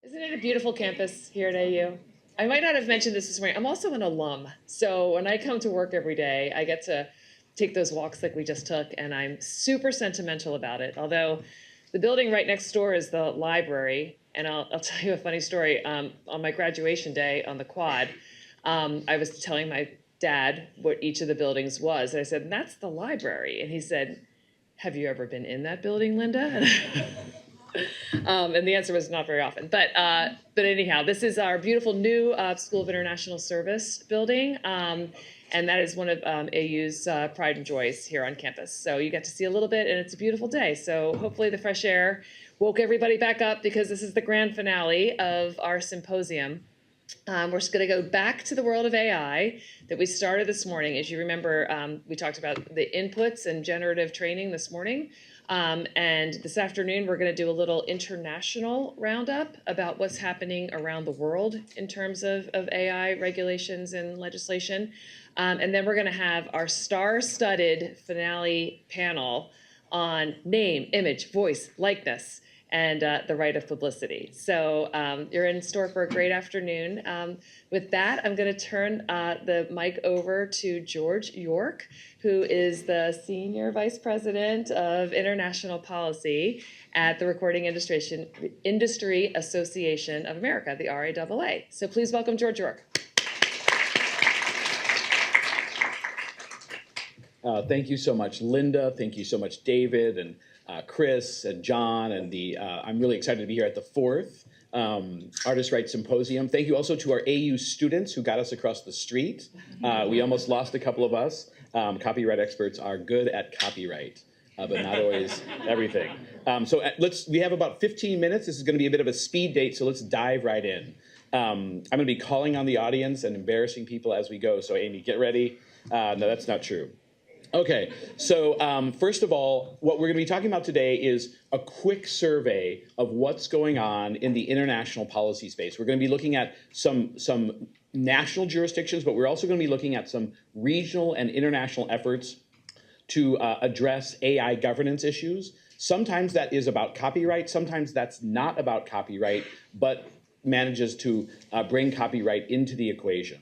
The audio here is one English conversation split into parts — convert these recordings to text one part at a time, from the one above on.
Isn't it a beautiful campus here at AU? I might not have mentioned this morning. I'm also an alum. So when I come to work every day, I get to take those walks like we just took, and I'm super sentimental about it. Although the building right next door is the library, and I'll tell you a funny story. On my graduation day on the quad, I was telling my dad what each of the buildings was, and I said, "That's the library." And he said, "Have you ever been in that building, Linda?" And the answer was not very often. But anyhow, this is our beautiful new School of International Service building. And that is one of AU's pride and joys here on campus. So you get to see a little bit, and it's a beautiful day. So hopefully the fresh air woke everybody back up, because this is the grand finale of our symposium. We're just going to go back to the world of AI that we started this morning. As you remember, we talked about the inputs and generative training this morning. And this afternoon, we're going to do a little international roundup about what's happening around the world in terms of AI regulations and legislation. And then we're going to have our star-studded finale panel on name, image, voice, likeness, and the right of publicity. So you're in store for a great afternoon. With that, I'm going to turn the mic over to George York, who is the Senior Vice President of International Policy at the Recording Industry Association of America, the RAAA. So please welcome George York. Thank you so much, Linda. Thank you so much, David, and Chris and John, and I'm really excited to be here at the 4th Artist Rights Symposium. Thank you also to our AU students who got us across the street. We almost lost a couple of us. Copyright experts are good at copyright, but not always everything. We have about 15 minutes. This is going to be a bit of a speed date, so let's dive right in. I'm going to be calling on the audience and embarrassing people as we go, so Amy, get ready. No, that's not true. Okay, so first of all, what we're going to be talking about today is a quick survey of what's going on in the international policy space. We're going to be looking at some national jurisdictions, but we're also going to be looking at some regional and international efforts to address AI governance issues. Sometimes that is about copyright, sometimes that's not about copyright, but manages to bring copyright into the equation.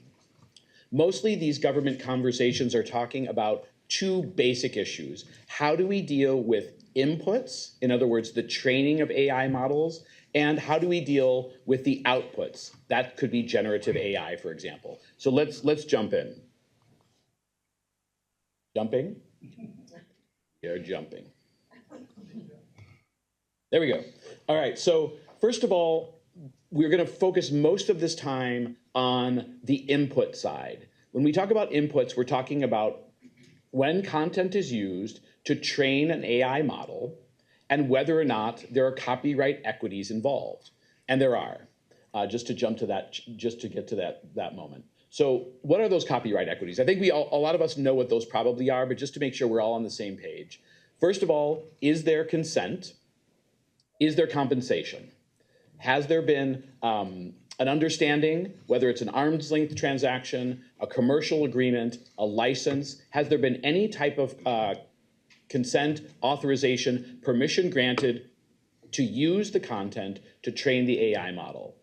Mostly these government conversations are talking about two basic issues. How do we deal with inputs, in other words, the training of AI models, and how do we deal with the outputs? That could be generative AI, for example. So let's jump in. Jumping? You're jumping. There we go. All right, so first of all, we're going to focus most of this time on the input side. When we talk about inputs, we're talking about when content is used to train an AI model and whether or not there are copyright equities involved. And there are, just to jump to that, just to get to that moment. So what are those copyright equities? I think a lot of us know what those probably are, but just to make sure we're all on the same page. First of all, is there consent? Is there compensation? Has there been an understanding, whether it's an arm's length transaction, a commercial agreement, a license? Has there been any type of consent, authorization, permission granted to use the content to train the AI model?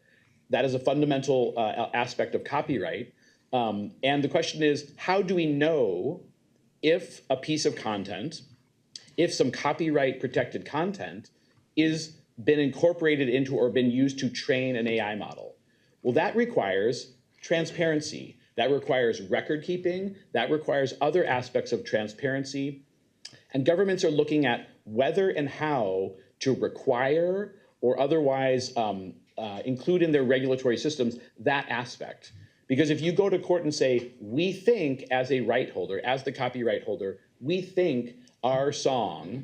That is a fundamental aspect of copyright. And the question is, how do we know if a piece of content, if some copyright protected content is been incorporated into or been used to train an AI model? Well, that requires transparency. That requires record keeping. That requires other aspects of transparency. And governments are looking at whether and how to require or otherwise include in their regulatory systems that aspect. Because if you go to court and say, we think as a right holder, as the copyright holder, we think our song,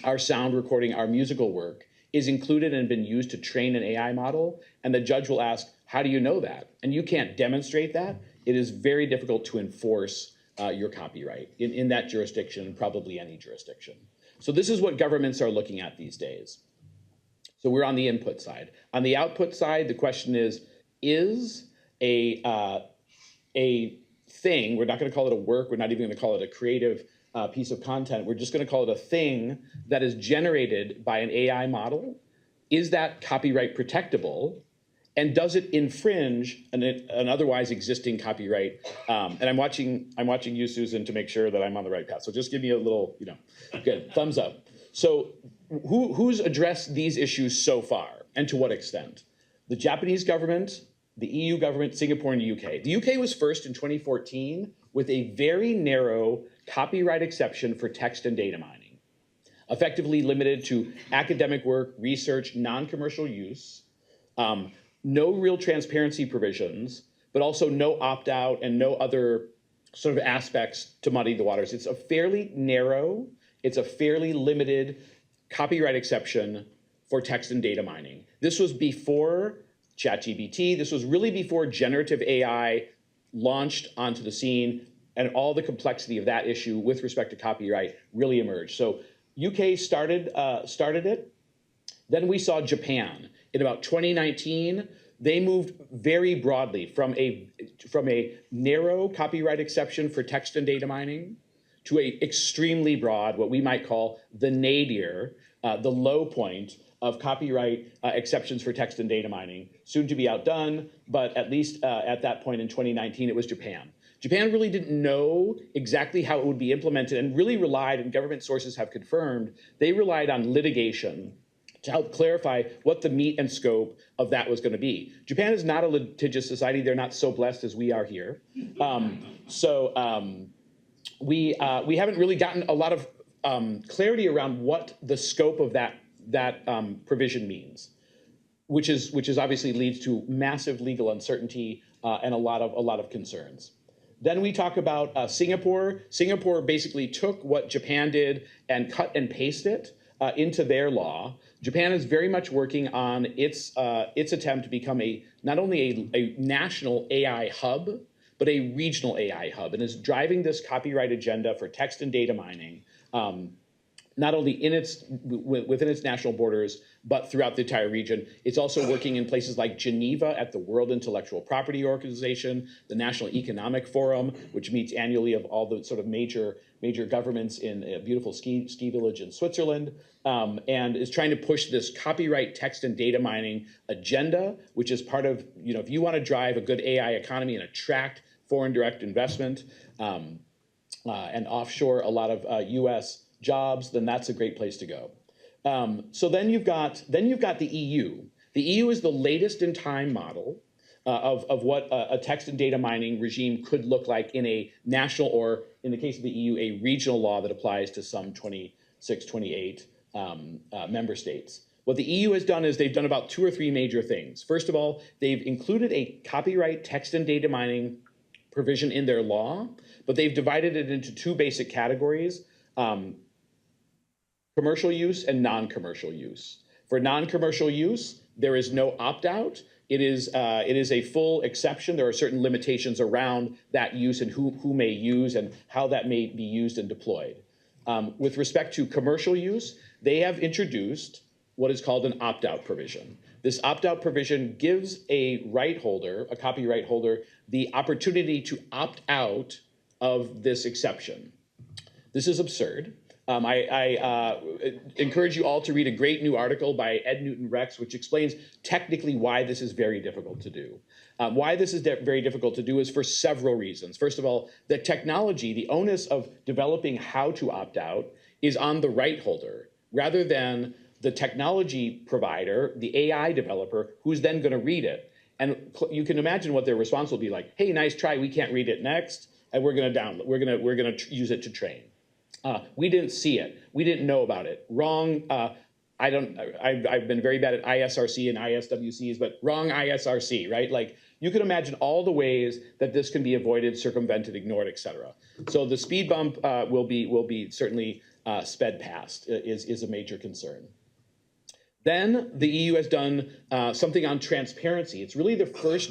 our sound recording, our musical work is included and been used to train an AI model, and the judge will ask, how do you know that? And you can't demonstrate that. It is very difficult to enforce your copyright in that jurisdiction, and probably any jurisdiction. So this is what governments are looking at these days. So we're on the input side. On the output side, the question is a thing, we're not going to call it a work, we're not even going to call it a creative piece of content, we're just going to call it a thing that is generated by an AI model, is that copyright protectable? And does it infringe an otherwise existing copyright? And I'm watching you, Susan, to make sure that I'm on the right path. So just give me a little, good, thumbs up. So who's addressed these issues so far, and to what extent? The Japanese government, the EU government, Singapore, and the UK. The UK was first in 2014 with a very narrow copyright exception for text and data mining, effectively limited to academic work, research, non-commercial use, no real transparency provisions, but also no opt-out and no other sort of aspects to muddy the waters. It's a fairly narrow, it's a fairly limited copyright exception for text and data mining. This was before ChatGPT. This was really before generative AI launched onto the scene, and all the complexity of that issue with respect to copyright really emerged. So UK started it. Then we saw Japan. In about 2019, they moved very broadly from a narrow copyright exception for text and data mining to a extremely broad, what we might call the nadir, the low point of copyright exceptions for text and data mining, soon to be outdone, but at least at that point in 2019, it was Japan. Japan really didn't know exactly how it would be implemented and really relied, and government sources have confirmed, they relied on litigation to help clarify what the meat and scope of that was going to be. Japan is not a litigious society. They're not so blessed as we are here. We haven't really gotten a lot of clarity around what the scope of that provision means, which is obviously leads to massive legal uncertainty and a lot of concerns. Then we talk about Singapore. Singapore basically took what Japan did and cut and pasted it into their law. Japan is very much working on its attempt to become not only a national AI hub, but a regional AI hub, and is driving this copyright agenda for text and data mining, not only within its national borders, but throughout the entire region. It's also working in places like Geneva at the World Intellectual Property Organization, the National Economic Forum, which meets annually of all the sort of major governments in a beautiful ski village in Switzerland, and is trying to push this copyright text and data mining agenda, which is part of, if you want to drive a good AI economy and attract foreign direct investment and offshore a lot of US jobs, then that's a great place to go. So then you've got the EU. The EU is the latest in time model of what a text and data mining regime could look like in a national, or in the case of the EU, a regional law that applies to some 26, 28 member states. What the EU has done is they've done about 2 or 3 major things. First of all, they've included a copyright text and data mining provision in their law, but they've divided it into 2 basic categories: commercial use and non-commercial use. For non-commercial use, there is no opt-out. It is a full exception. There are certain limitations around that use and who may use and how that may be used and deployed. With respect to commercial use, they have introduced what is called an opt-out provision. This opt-out provision gives a right holder, a copyright holder, the opportunity to opt out of this exception. This is absurd. I encourage you all to read a great new article by Ed Newton Rex, which explains technically why this is very difficult to do. Why this is very difficult to do is for several reasons. First of all, the technology, the onus of developing how to opt out is on the right holder, rather than the technology provider, the AI developer, who's then going to read it. And you can imagine what their response will be like: "Hey, nice try. We can't read it next, and we're going to download. We're going to use it to train. We didn't see it. We didn't know about it. Wrong. I've been very bad at ISRC and ISWCs, but wrong ISRC, right? Like, you can imagine all the ways that this can be avoided, circumvented, ignored, et cetera. So the speed bump will be certainly sped past is a major concern. Then the EU has done something on transparency. It's really the first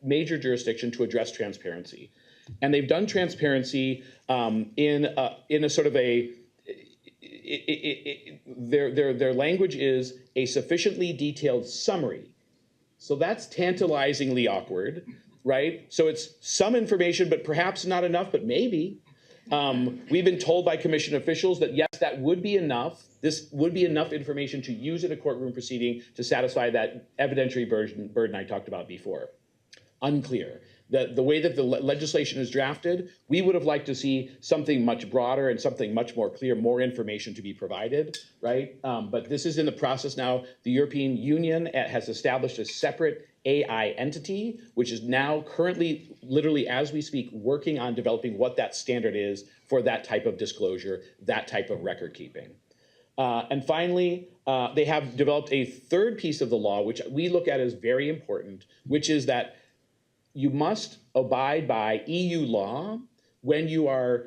major jurisdiction to address transparency. And they've done transparency in a sort of their language is a sufficiently detailed summary. So that's tantalizingly awkward, right? So it's some information, but perhaps not enough, but maybe. We've been told by commission officials that yes, that would be enough. This would be enough information to use in a courtroom proceeding to satisfy that evidentiary burden I talked about before. Unclear. The way that the legislation is drafted, we would have liked to see something much broader and something much more clear, more information to be provided, right? But this is in the process now. The European Union has established a separate AI entity, which is now currently, literally as we speak, working on developing what that standard is for that type of disclosure, that type of record keeping. And finally, they have developed a third piece of the law, which we look at as very important, which is that you must abide by EU law when you are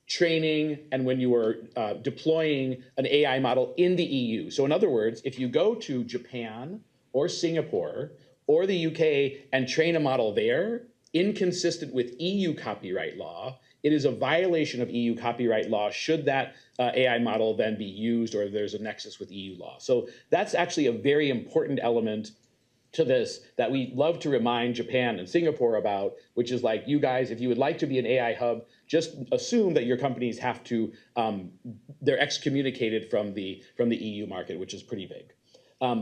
training and when you are deploying an AI model in the EU. So in other words, if you go to Japan or Singapore or the UK and train a model there, inconsistent with EU copyright law, it is a violation of EU copyright law should that AI model then be used or there's a nexus with EU law. So that's actually a very important element to this that we love to remind Japan and Singapore about, which is like, you guys, if you would like to be an AI hub, just assume that your companies have to, they're excommunicated from the EU market, which is pretty big.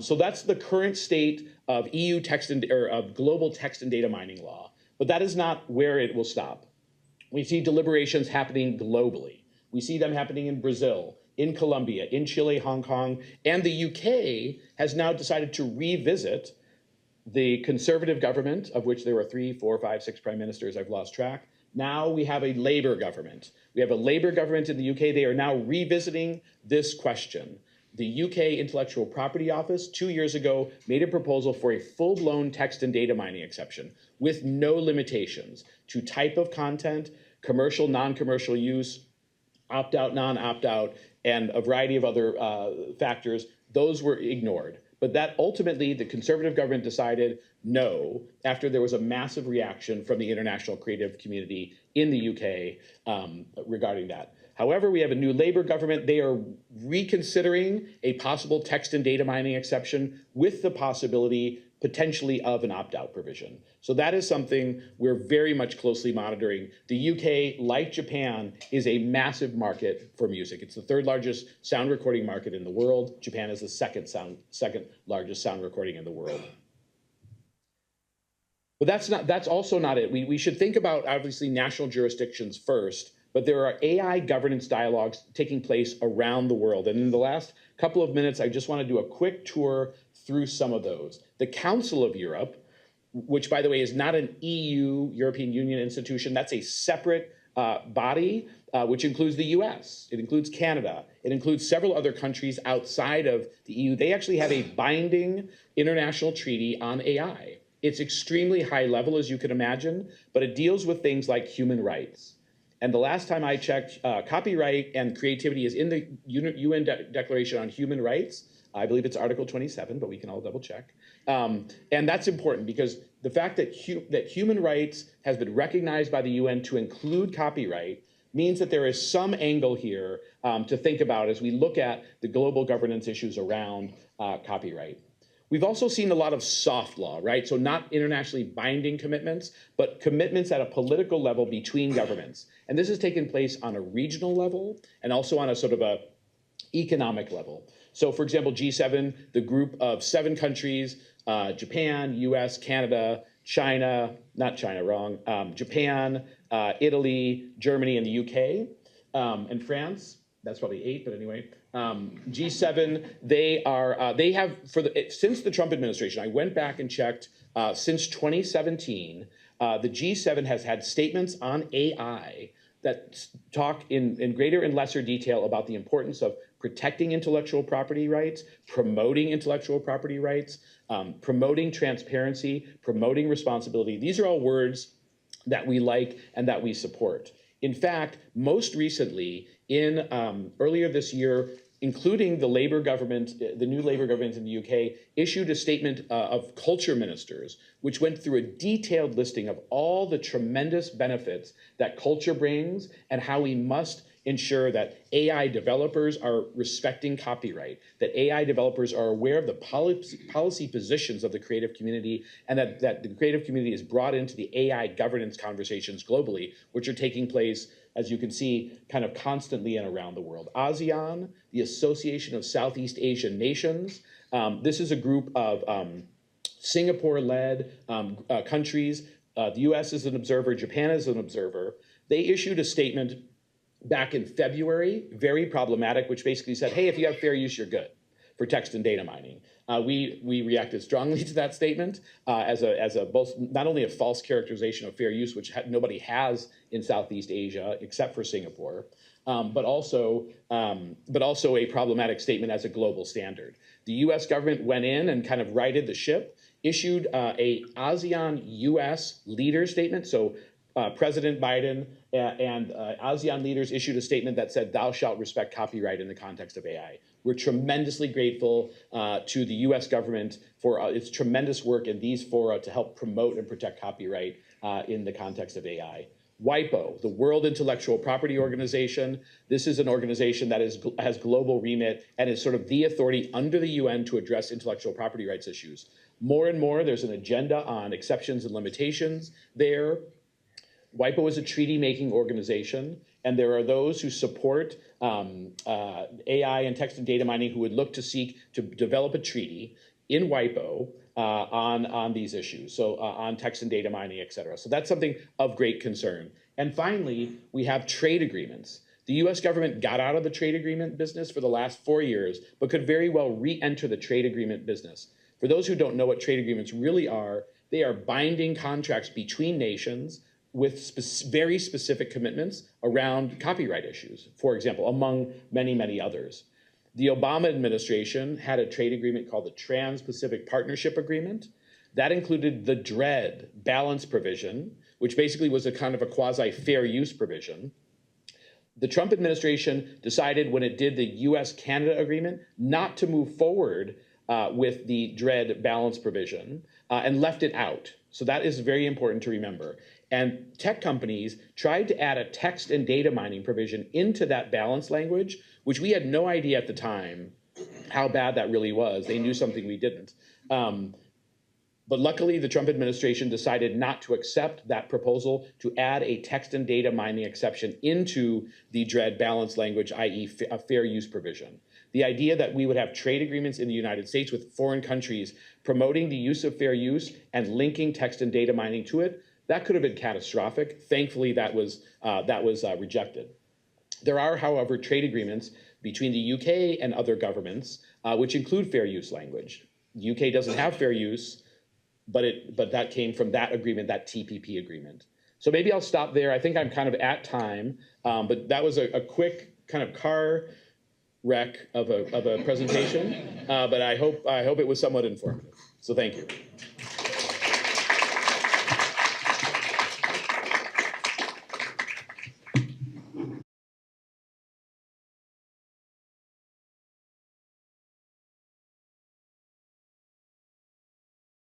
So that's the current state of EU text or of global text and data mining law, but that is not where it will stop. We see deliberations happening globally. We see them happening in Brazil, in Colombia, in Chile, Hong Kong, and the UK has now decided to revisit the conservative government, of which there were 3, 4, 5, 6 prime ministers, I've lost track. Now we have a Labour government. We have a Labour government in the UK. They are now revisiting this question. The UK Intellectual Property Office 2 years ago made a proposal for a full-blown text and data mining exception with no limitations to type of content, commercial, non-commercial use, opt-out, non-opt-out, and a variety of other factors. Those were ignored. But that ultimately, the conservative government decided no, after there was a massive reaction from the international creative community in the UK regarding that. However, we have a new Labour government. They are reconsidering a possible text and data mining exception with the possibility potentially of an opt-out provision. So that is something we're very much closely monitoring. The UK, like Japan, is a massive market for music. It's the 3rd largest sound recording market in the world. Japan is the second largest sound recording in the world. But that's also not it. We should think about, obviously, national jurisdictions first, but there are AI governance dialogues taking place around the world. And in the last couple of minutes, I just want to do a quick tour through some of those. The Council of Europe, which, by the way, is not an EU, European Union institution. That's a separate body, which includes the US. It includes Canada. It includes several other countries outside of the EU. They actually have a binding international treaty on AI. It's extremely high level, as you can imagine, but it deals with things like human rights. And the last time I checked, copyright and creativity is in the UN Declaration on Human Rights. I believe it's Article 27, but we can all double check. And that's important because the fact that human rights has been recognized by the UN to include copyright means that there is some angle here to think about as we look at the global governance issues around copyright. We've also seen a lot of soft law, right? So not internationally binding commitments, but commitments at a political level between governments. And this has taken place on a regional level and also on a sort of a economic level. So for example, G7, the group of 7 countries, Japan, US, Canada, China, not China, wrong, Japan, Italy, Germany, and the UK, and France. That's probably 8, but anyway. G7, they have, since the Trump administration, I went back and checked, since 2017, the G7 has had statements on AI that talk in greater and lesser detail about the importance of protecting intellectual property rights, promoting intellectual property rights, promoting transparency, promoting responsibility. These are all words that we like and that we support. In fact, most recently, earlier this year, including the Labour government, the new Labour government in the UK, issued a statement of culture ministers, which went through a detailed listing of all the tremendous benefits that culture brings and how we must ensure that AI developers are respecting copyright, that AI developers are aware of the policy positions of the creative community, and that the creative community is brought into the AI governance conversations globally, which are taking place as you can see, kind of constantly and around the world. ASEAN, the Association of Southeast Asian Nations. This is a group of Singapore-led countries. The US is an observer, Japan is an observer. They issued a statement back in February, very problematic, which basically said, hey, if you have fair use, you're good for text and data mining. We reacted strongly to that statement as a both not only a false characterization of fair use, which nobody has in Southeast Asia except for Singapore, but also a problematic statement as a global standard. The U.S. government went in and kind of righted the ship, issued a ASEAN-U.S. leader statement. So President Biden and ASEAN leaders issued a statement that said, thou shalt respect copyright in the context of AI. We're tremendously grateful to the US government for its tremendous work in these fora to help promote and protect copyright in the context of AI. WIPO, the World Intellectual Property Organization. This is an organization that has global remit and is sort of the authority under the UN to address intellectual property rights issues. More and more, there's an agenda on exceptions and limitations there. WIPO is a treaty-making organization, and there are those who support AI and text and data mining who would look to seek to develop a treaty in WIPO on these issues, so on text and data mining, et cetera. So that's something of great concern. And finally, we have trade agreements. The US government got out of the trade agreement business for the last 4 years, but could very well re-enter the trade agreement business. For those who don't know what trade agreements really are, they are binding contracts between nations with very specific commitments around copyright issues, for example, among many, many others. The Obama administration had a trade agreement called the Trans-Pacific Partnership Agreement. That included the DREAD balance provision, which basically was a kind of a quasi-fair use provision. The Trump administration decided when it did the US-Canada agreement not to move forward with the DREAD balance provision and left it out. So that is very important to remember. And tech companies tried to add a text and data mining provision into that balance language, which we had no idea at the time how bad that really was. They knew something we didn't. But luckily, the Trump administration decided not to accept that proposal to add a text and data mining exception into the DREAD balance language, i.e. a fair use provision. The idea that we would have trade agreements in the United States with foreign countries promoting the use of fair use and linking text and data mining to it, that could have been catastrophic. Thankfully, that was rejected. There are, however, trade agreements between the UK and other governments, which include fair use language. The UK doesn't have fair use, but that came from that agreement, that TPP agreement. So maybe I'll stop there. I think I'm kind of at time, but that was a quick kind of car wreck of a presentation, but I hope it was somewhat informative. So thank you.